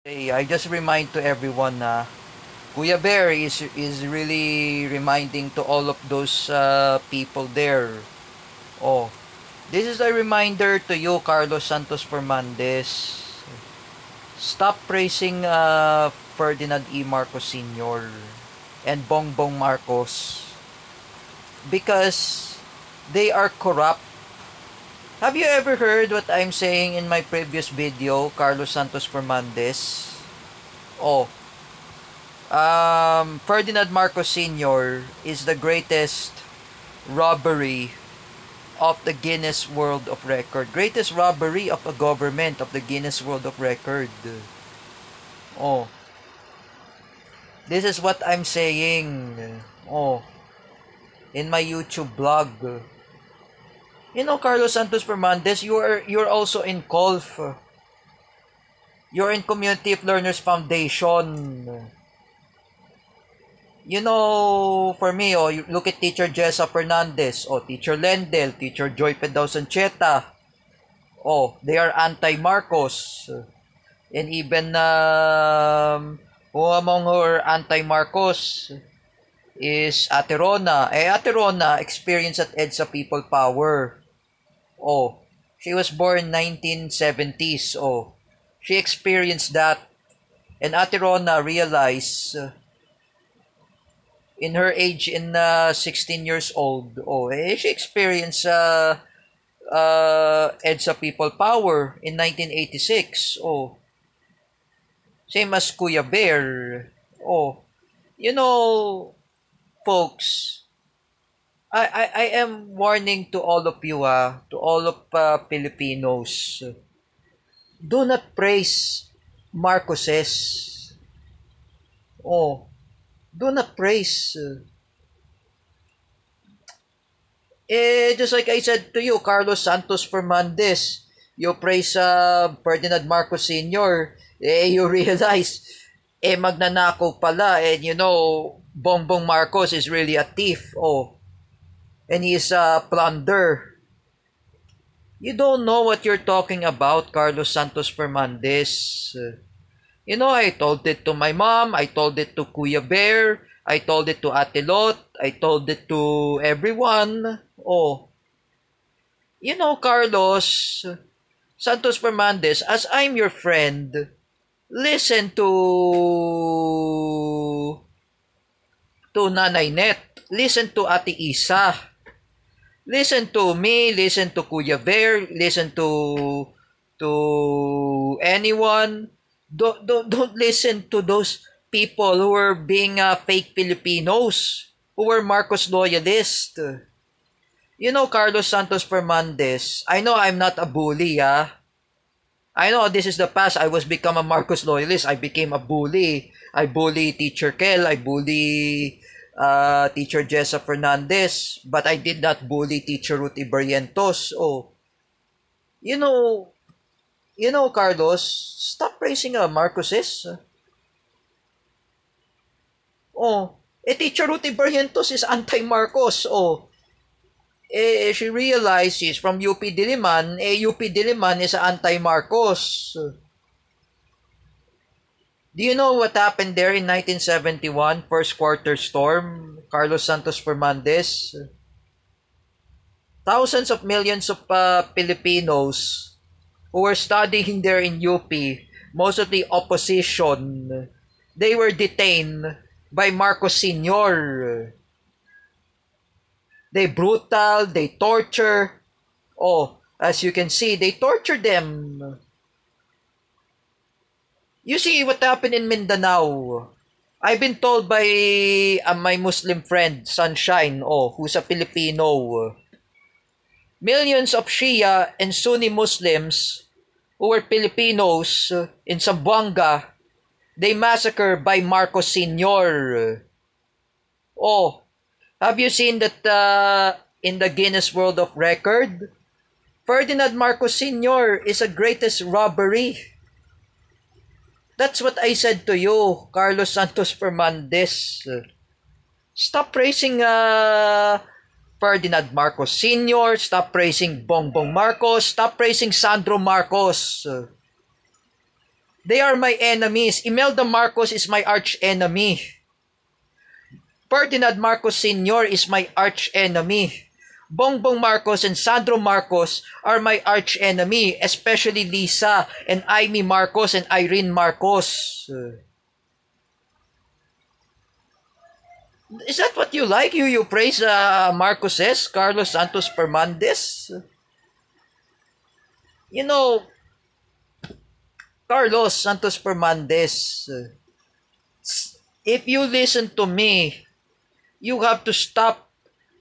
Hey, I just remind to everyone na Kuya Bear is really reminding to all of those people there. Oh, this is a reminder to you, Carlos Santos Fernandez. Stop praising Ferdinand E. Marcos Sr. and Bongbong Marcos because they are corrupt. Have you ever heard what I'm saying in my previous video, Carlos Santos Fernandez? Oh, Ferdinand Marcos Sr. is the greatest robbery of the Guinness World of Record. Greatest robbery of a government of the Guinness World of Record. Oh, this is what I'm saying. Oh, in my YouTube blog. You know, Carlos Santos Fernandez, you're also in COLF. You're in Community of Learners Foundation. You know, for me, you look at Teacher Jessa Fernandez, Teacher Lendel, Teacher Joy Pedao Sancheta. They are anti-Marcos. And even who among her anti-Marcos is Ate Rona. Ate Rona experienced at EDSA People Power. She was born 1970s. She experienced that. And Ate Rona realized in her age in 16 years old, she experienced EDSA People Power in 1986. Same as Kuya Bear. You know, folks, I am warning to all of you, to all of Filipinos, do not praise Marcoses. Do not praise. Just like I said to you, Carlos Santos Fernandez, you praise Ferdinand Marcos Sr., you realize, magnanakaw pala, and you know, Bongbong Marcos is really a thief, and he is a plunder. You don't know what you're talking about, Carlos Santos Fernandez. You know, I told it to my mom, I told it to Kuya Bear, I told it to Ate Lot, I told it to everyone. You know, Carlos Santos Fernandez, as I'm your friend, listen to Nanay Net, listen to Ate Isa, listen to me, listen to Kuya Bear, listen to anyone. Don't listen to those people who are being fake Filipinos, who were Marcos loyalists. You know, Carlos Santos Fernandez, I know I'm not a bully, I know this is the past. I was become a Marcos loyalist. I became a bully. I bully Teacher Kel. I bully Teacher Jessa Fernandez. But I did not bully Teacher Ruth Ibarrientos. You know, Carlos, stop praising Marcoses. Teacher Ruth Ibarrientos is anti-Marcos. She realized she's from UP Diliman. UP Diliman is anti-Marcos. Do you know what happened there in 1971, first quarter storm, Carlos Santos Fernandez? Thousands of millions of Filipinos who were studying there in UP, most of the opposition, they were detained by Marcos Sr. They brutal, they torture. As you can see, they torture them. You see what happened in Mindanao. I've been told by my Muslim friend, Sunshine, who's a Filipino. Millions of Shia and Sunni Muslims who were Filipinos in Zamboanga, they massacred by Marcos Sr. Have you seen that in the Guinness World of Record? Ferdinand Marcos Sr. is the greatest robbery. That's what I said to you, Carlos Santos Fernandez. Stop praising Ferdinand Marcos Sr., stop praising Bongbong Marcos, stop praising Sandro Marcos. They are my enemies. Imelda Marcos is my arch enemy. Ferdinand Marcos Sr. is my arch enemy. Bongbong Marcos and Sandro Marcos are my arch enemy, especially Lisa and Amy Marcos and Irene Marcos. Is that what you like? You praise Marcoses, Carlos Santos Fernandez? You know, Carlos Santos Fernandez, if you listen to me, you have to stop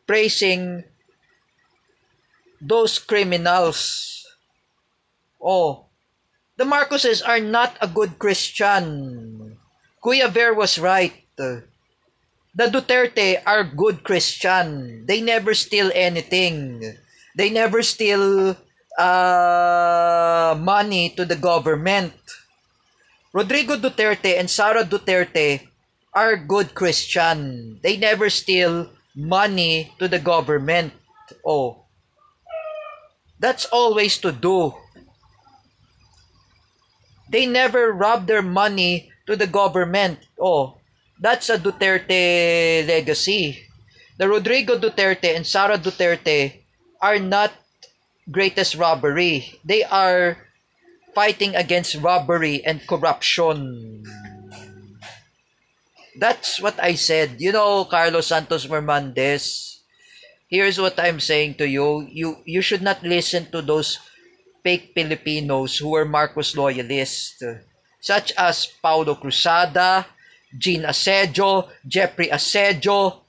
praising those criminals. Oh, the Marcoses are not a good Christian. Kuya Ver was right. The Duterte are good Christian. They never steal anything. They never steal money to the government. Rodrigo Duterte and Sara Duterte are good Christian. They never steal money to the government. Oh, that's always to do. They never rob their money to the government. Oh, that's a Duterte legacy. The Rodrigo Duterte and Sara Duterte are not greatest robbery. They are fighting against robbery and corruption. That's what I said. You know, Carlos Santos Fernandez, here's what I'm saying to you. You should not listen to those fake Filipinos who are Marcos loyalists, such as Paulo Cruzada, Jean Asedio, Jeffrey Asedio,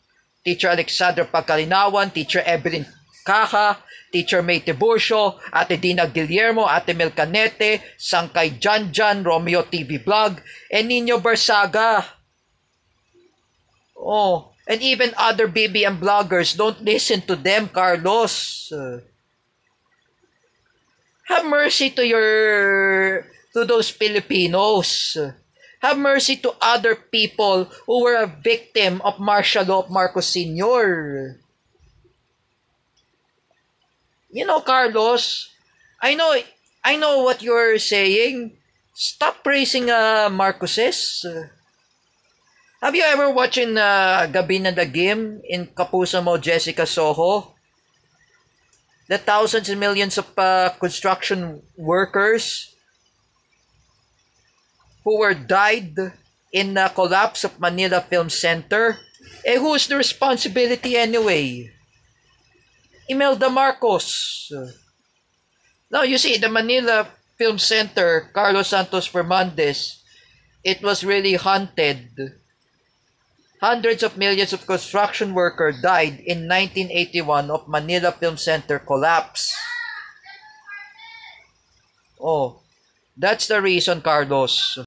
Teacher Alexandra Pagkalinawan, Teacher Evelyn Caja, Teacher May Tiburcio, Ate Dina Guillermo, Ate Mel Canete, Sangkay Janjan, Romeo TV Vlog, and Nino Barsaga. Oh, and even other BBM bloggers, don't listen to them, Carlos. Have mercy to those Filipinos. Have mercy to other people who were a victim of martial law of Marcos Sr. You know, Carlos, I know what you're saying. Stop praising Marcoses. Have you ever watched in Gabi na Dagim in Kapuso Mo, Jessica Soho? The thousands and millions of construction workers who were died in the collapse of Manila Film Center. Who's the responsibility anyway? Imelda Marcos. Now, you see, the Manila Film Center, Carlos Santos Fernandez, it was really haunted. Hundreds of millions of construction workers died in 1981 of Manila Film Center collapse. Oh, that's the reason, Carlos.